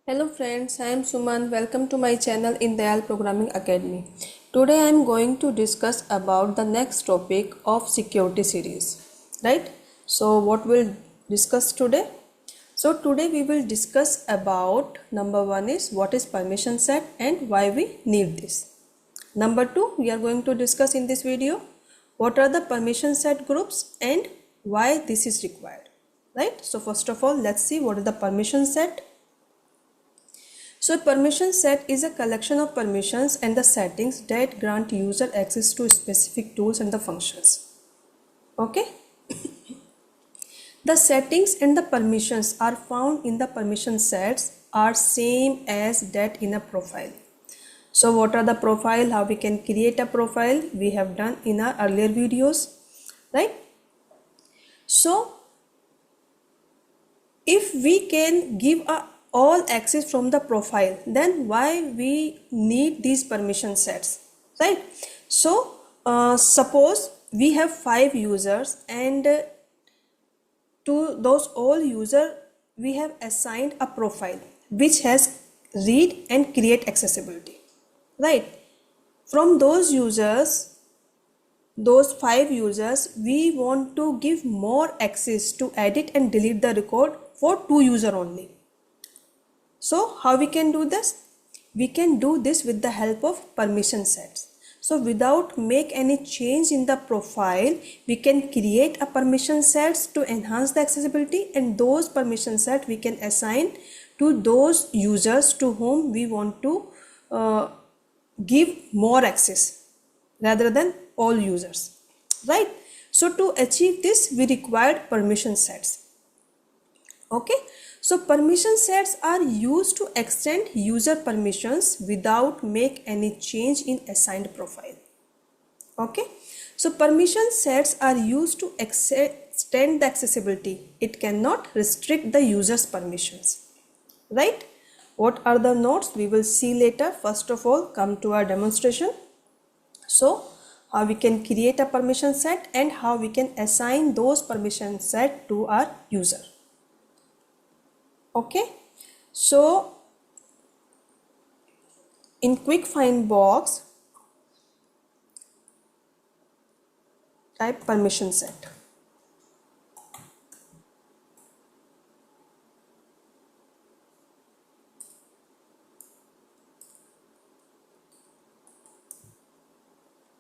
Hello friends, I am Suman. Welcome to my channel in Dayal Programming Academy. Today I am going to discuss about the next topic of security series. Right? So what we'll discuss today? So today we will discuss about number 1 is what is permission set and why we need this. Number 2 we are going to discuss in this video what are the permission set groups and why this is required. Right? So first of all let's see what is the permission set. So a permission set is a collection of permissions and the settings that grant user access to specific tools and the functions. Okay. The settings and the permissions are found in the permission sets are same as that in a profile. So what are the profile? How we can create a profile? We have done in our earlier videos, right? So if we can give all access from the profile, then why we need these permission sets, right? So suppose we have 5 users and to those all user we have assigned a profile which has read and create accessibility, right? From those users, those 5 users, we want to give more access to edit and delete the record for 2 user only. So how we can do this? We can do this with the help of permission sets. So without make any change in the profile, we can create a permission sets to enhance the accessibility, and those permission set we can assign to those users to whom we want to give more access rather than all users, right? So to achieve this we required permission sets. Okay, so permission sets are used to extend user permissions without make any change in assigned profile. Okay, so permission sets are used to extend the accessibility. It cannot restrict the user's permissions, right? What are the nodes? We will see later. First of all, come to our demonstration. So how we can create a permission set and how we can assign those permission set to our user. Okay, so in quick find box type permission set.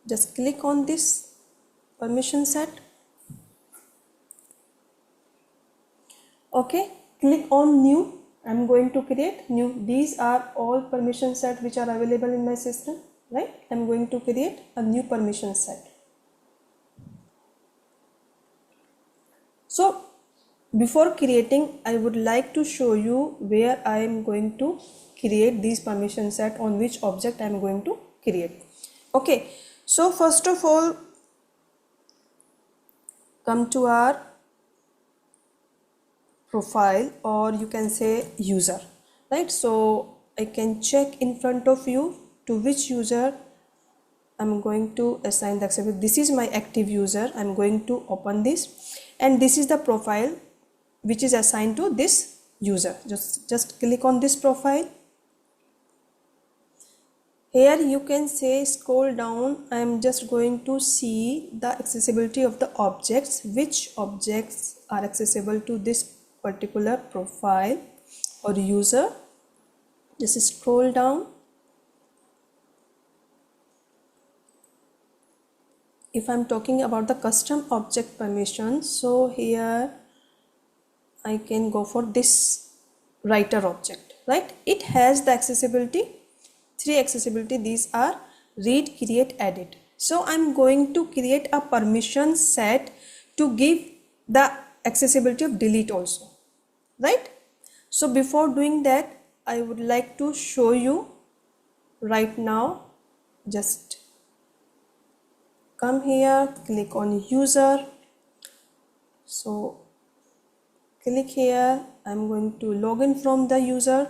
Just click on this permission set. Okay, click on new. I'm going to create new. These are all permission set which are available in my system, right? I'm going to create a new permission set. So before creating, I would like to show you where I am going to create these permission set, on which object I am going to create. Okay, so first of all, come to our profile, or you can say user, right? So I can check in front of you to which user I'm going to assign the accessibility. This is my active user. I'm going to open this, and this is the profile which is assigned to this user. Just click on this profile. Here you can say scroll down. I am just going to see the accessibility of the objects, which objects are accessible to this particular profile or user. Just scroll down. If I'm talking about the custom object permission, so here I can go for this writer object, right? It has the accessibility, 3 accessibility. These are read, create, edit. So I'm going to create a permission set to give the accessibility of delete also, right? So before doing that, I would like to show you right now. Just come here, click on user. So click here. I'm going to log in from the user.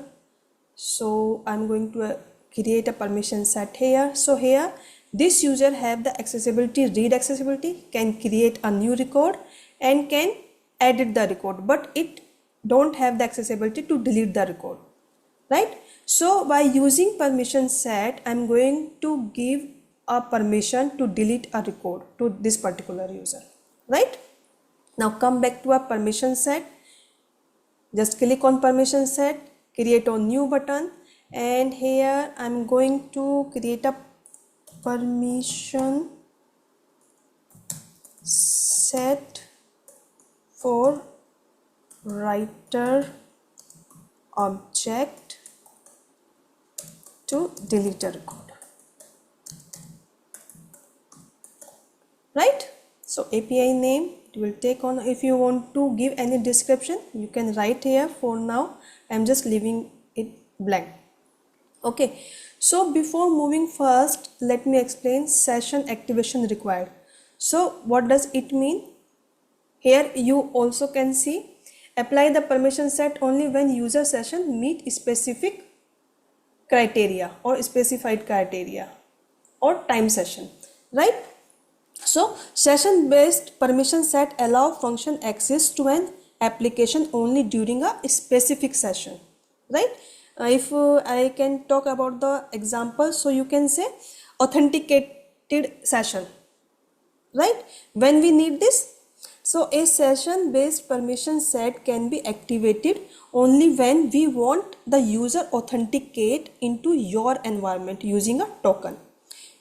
So I'm going to create a permission set here. So here this user have the accessibility, read accessibility, can create a new record and can edit the record, but it don't have the accessibility to delete the record. right? So by using permission set, I'm going to give a permission to delete a record to this particular user, right? Now come back to a permission set. Just click on permission set, create a new button, and here I'm going to create a permission set for writer object to delete a record, right? So API name it will take on. If you want to give any description, you can write here. For now I'm just leaving it blank. Okay, so before moving first, let me explain session activation required. So what does it mean? Here you also can see, apply the permission set only when user session meet specific criteria or specified criteria or time session, right? So session based permission set allow function access to an application only during a specific session, right? If I can talk about the example, so you can say authenticated session, right? When we need this, so a session based permission set can be activated only when we want the user authenticate into your environment using a token.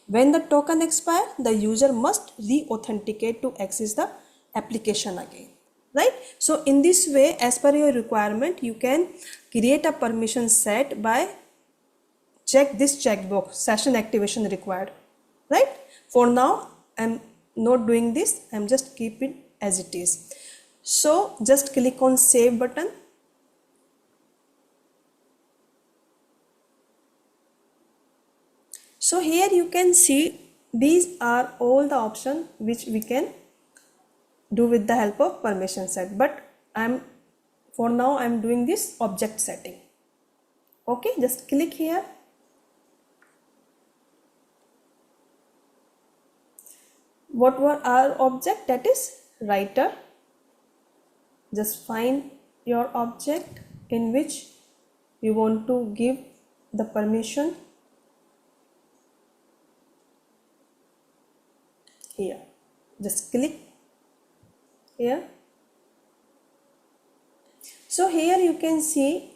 When the token expires, the user must re-authenticate to access the application again, right? So in this way, as per your requirement, you can create a permission set by check this checkbox, session activation required, right? For now, I'm not doing this, I'm just keep it as it is. So just click on save button. So here you can see these are all the options which we can do with the help of permission set, but for now I'm doing this object setting. Okay, just click here. What were our object? That is writer. Just find your object in which you want to give the permission. Here, just click here. So here you can see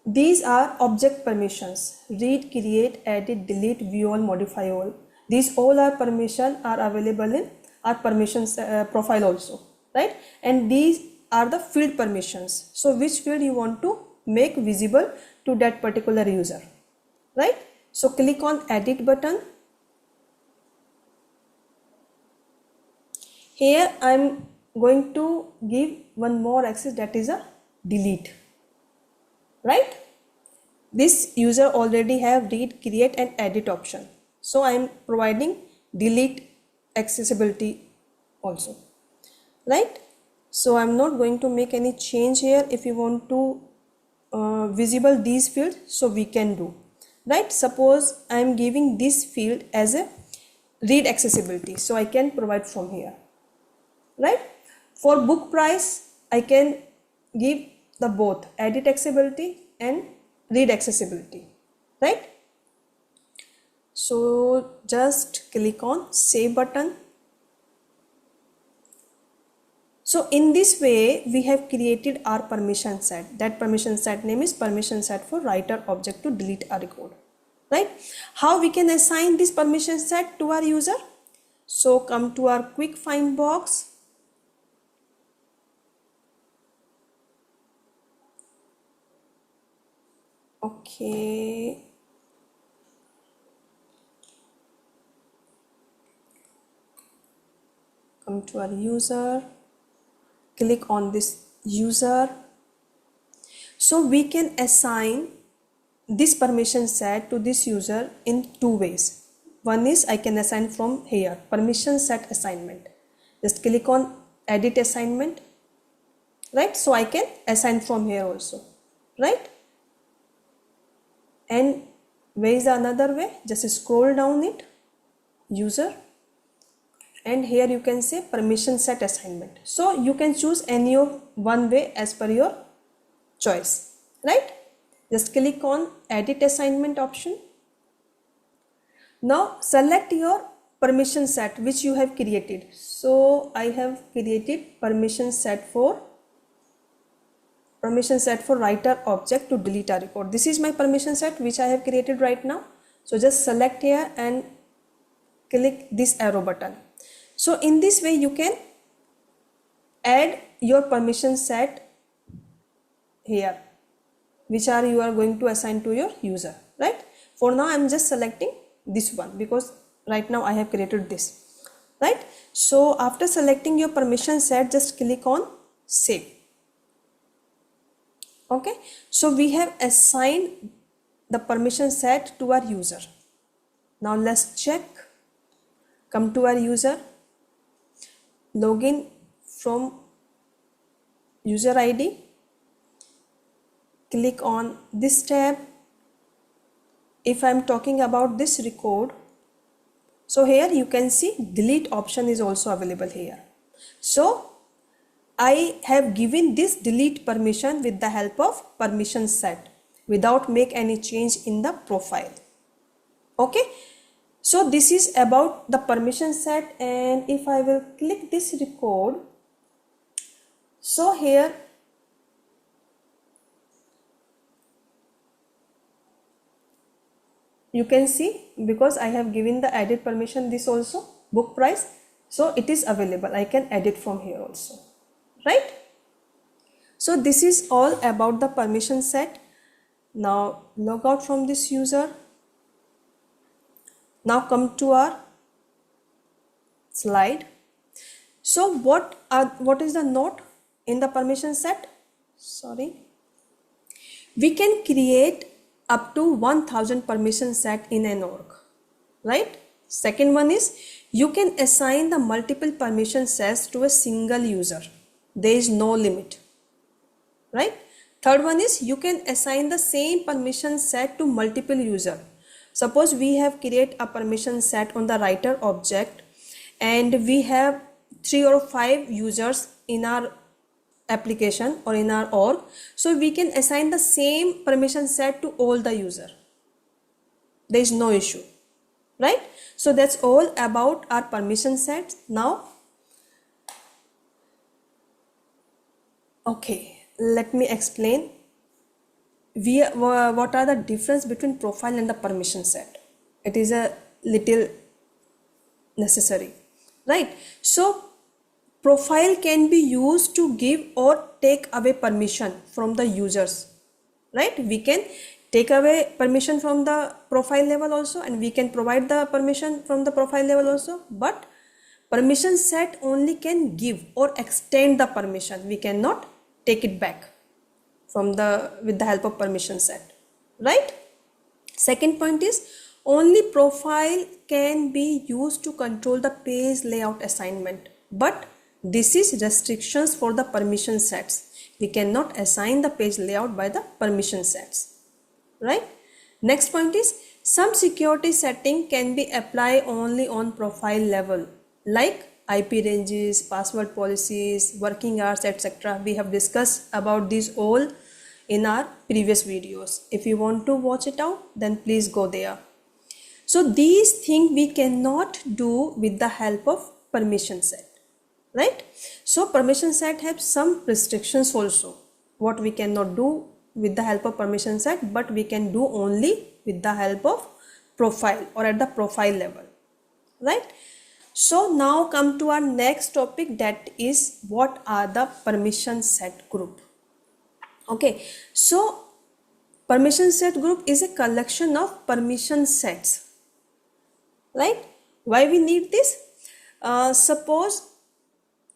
these are object permissions: read, create, edit, delete, view all, modify all. These all are permission are available in our permissions profile also, right? And these are the field permissions. So which field you want to make visible to that particular user, right? So click on edit button. Here I'm going to give one more access, that is a delete, right? This user already have read, create and edit option, so I am providing delete accessibility also, right? So I'm not going to make any change here. If you want to visible these fields, so we can do, right? Suppose I am giving this field as a read accessibility, so I can provide from here, right? For book price, I can give the both edit accessibility and read accessibility, right? So just click on save button. So in this way, we have created our permission set. That permission set name is permission set for writer object to delete a record, right? How we can assign this permission set to our user? So come to our quick find box. Okay, come to our user, click on this user. So we can assign this permission set to this user in two ways. One is I can assign from here, permission set assignment. Just click on edit assignment, right? So I can assign from here also, right? And where is the another way? Just scroll down it, user, and here you can say permission set assignment. So you can choose any of one way as per your choice, right? Just click on edit assignment option. Now select your permission set which you have created. So I have created permission set for writer object to delete a report. This is my permission set which I have created right now. So just select here and click this arrow button. So in this way you can add your permission set here, which are you are going to assign to your user, right? For now I am just selecting this one because right now I have created this, right? So after selecting your permission set, just click on save. Okay, so we have assigned the permission set to our user. Now let's check. Come to our user, login from user ID, click on this tab. If I am talking about this record, so here you can see delete option is also available here. So I have given this delete permission with the help of permission set without make any change in the profile. Okay, so this is about the permission set. And if I will click this record, so here you can see, because I have given the edit permission this also, book price, so it is available. I can edit from here also, right? So this is all about the permission set. Now log out from this user. Now come to our slide. So what is the note in the permission set? Sorry, we can create up to 1000 permission set in an org, right? Second one is you can assign the multiple permission sets to a single user. There is no limit, right? Third one is you can assign the same permission set to multiple user. Suppose we have create a permission set on the writer object and we have 3 or 5 users in our application or in our org, so we can assign the same permission set to all the user. There is no issue, right? So that's all about our permission sets. Now okay, let me explain what are the difference between profile and the permission set. It is a little necessary, right? So profile can be used to give or take away permission from the users, right? We can take away permission from the profile level also, and we can provide the permission from the profile level also, but permission set only can give or extend the permission. We cannot take it back from with the help of permission set, right? Second point is only profile can be used to control the page layout assignment, but this is restrictions for the permission sets. We cannot assign the page layout by the permission sets, right? Next point is some security setting can be applied only on profile level, like IP ranges, password policies, working hours, etc. We have discussed about these all in our previous videos. If you want to watch it out, then please go there. So these things we cannot do with the help of permission set, right? So permission set have some restrictions also, what we cannot do with the help of permission set, but we can do only with the help of profile or at the profile level, right? So now come to our next topic, that is what are the permission set group. Okay, so permission set group is a collection of permission sets, right? Why we need this? Suppose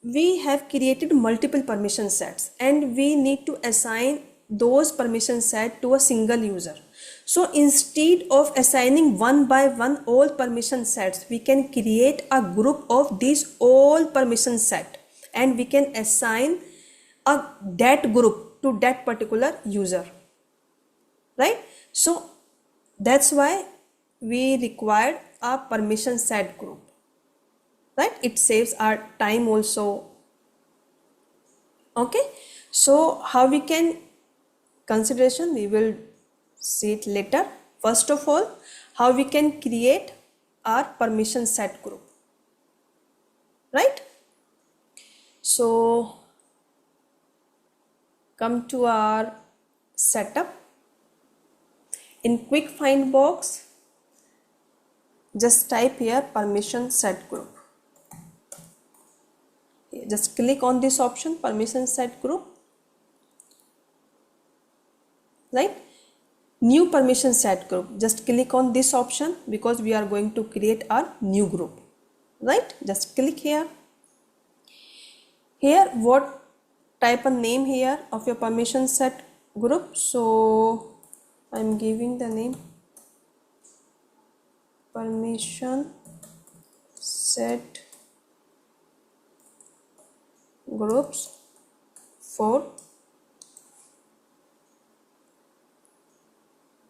we have created multiple permission sets and we need to assign those permission set to a single user. So instead of assigning one by one all permission sets, we can create a group of these all permission set and we can assign that group to that particular user, right? So that's why we required a permission set group, right? It saves our time also. Okay, so how we can consideration, we will see it later. First of all, how we can create our permission set group, right? So come to our setup. In quick find box, just type here permission set group. Just click on this option, permission set group, right? New permission set group, just click on this option because we are going to create our new group, right? Just click here. Here what type a name here of your permission set group, so I'm giving the name permission set groups for,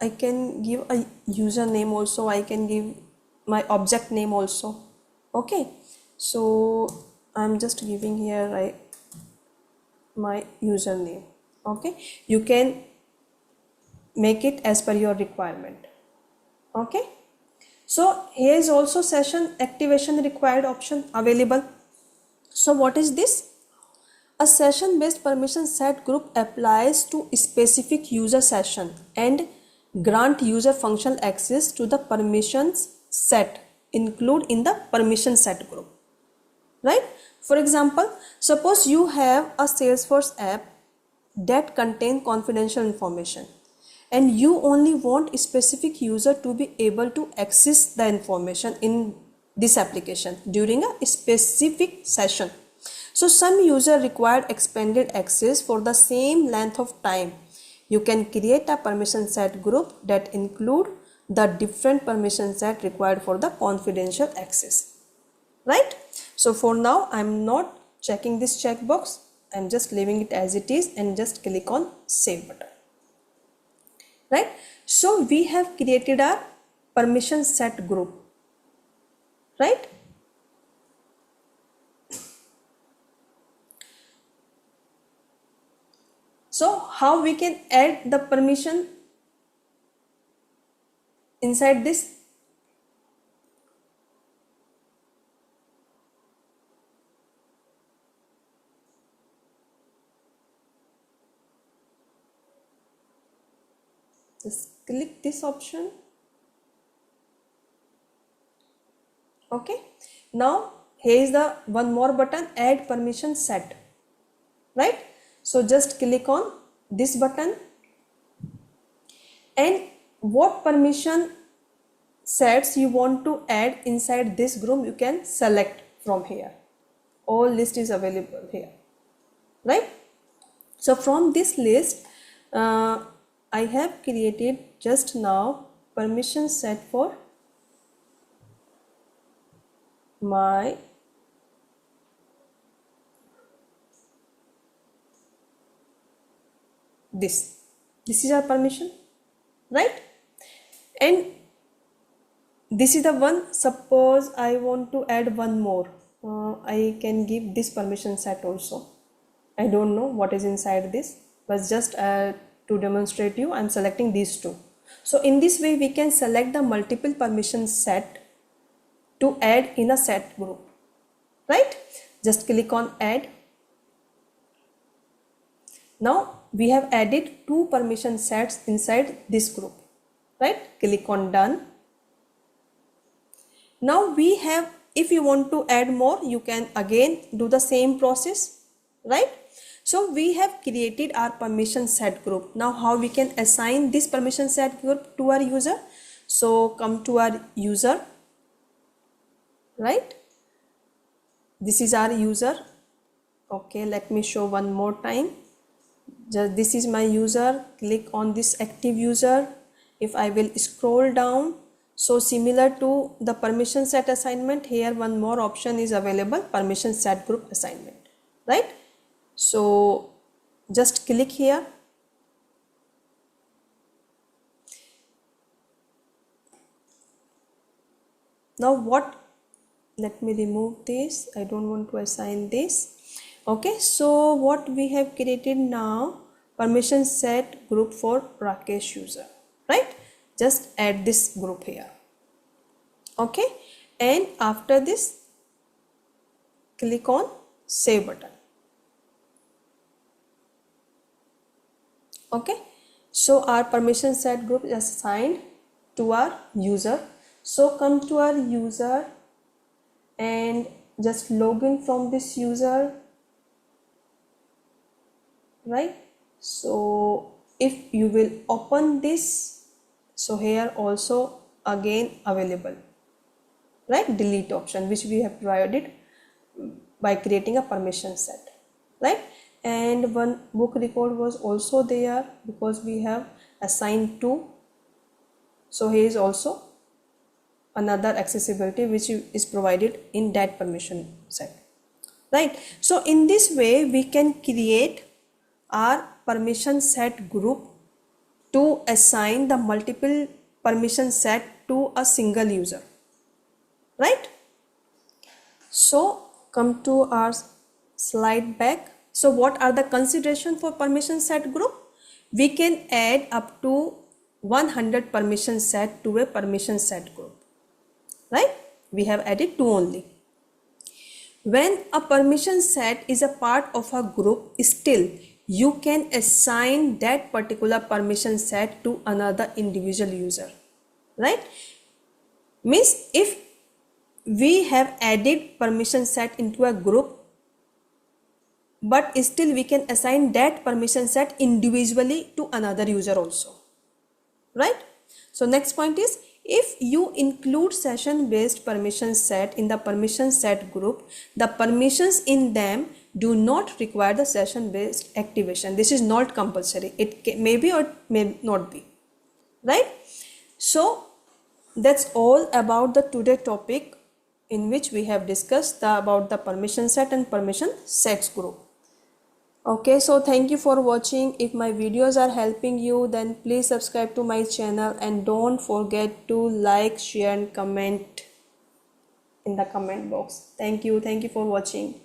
I can give a username also, I can give my object name also. Okay, so I'm just giving here my username. Okay, you can make it as per your requirement. Okay, so here is also session activation required option available. So what is this? A session based permission set group applies to specific user session and grant user functional access to the permissions set include in the permission set group, right? For example, suppose you have a Salesforce app that contains confidential information and you only want a specific user to be able to access the information in this application during a specific session. So some user required expanded access for the same length of time. You can create a permission set group that include the different permission set required for the confidential access, right? So for now I'm not checking this checkbox, I'm just leaving it as it is and just click on save button, right? So we have created our permission set group, right? So how we can add the permission inside this? Just click this option. Okay, now here is the one more button, add permission set, right? So just click on this button and what permission sets you want to add inside this group you can select from here. All list is available here, right? So from this list I have created just now permission set for my this is our permission, right? And this is the one. Suppose I want to add one more, I can give this permission set also. I don't know what is inside this, but just to demonstrate you I'm selecting these two. So in this way we can select the multiple permission set to add in a set group, right? Just click on add. Now we have added two permission sets inside this group, right? Click on done. Now we have, if you want to add more you can again do the same process, right? So we have created our permission set group. Now how we can assign this permission set group to our user? So come to our user, right? This is our user. Okay, let me show one more time. Just this is my user. Click on this active user. If I will scroll down, so similar to the permission set assignment, here one more option is available, permission set group assignment, right? So just click here. Now what, let me remove this, I don't want to assign this. Okay, so what we have created now, permission set group for Rakesh user. right? Just add this group here. Okay, and after this click on save button. Okay, so our permission set group is assigned to our user. So come to our user and just log in from this user, right? So if you will open this, so here also again available, right? Delete option which we have provided by creating a permission set, right? And one book record was also there because we have assigned two. So here is also another accessibility which is provided in that permission set, right? So in this way we can create our permission set group to assign the multiple permission set to a single user, right? So come to our slide back. So what are the consideration for permission set group? We can add up to 100 permission set to a permission set group, right? We have added 2 only. When a permission set is a part of a group, still you can assign that particular permission set to another individual user, right? Means if we have added permission set into a group, but still we can assign that permission set individually to another user also, right? So next point is, if you include session based permission set in the permission set group, the permissions in them do not require the session based activation. This is not compulsory. It may be or may not be, right? So that's all about the today topic in which we have discussed about the permission set and permission sets group. Okay, so thank you for watching. If my videos are helping you, then please subscribe to my channel and don't forget to like, share and comment in the comment box. Thank you for watching.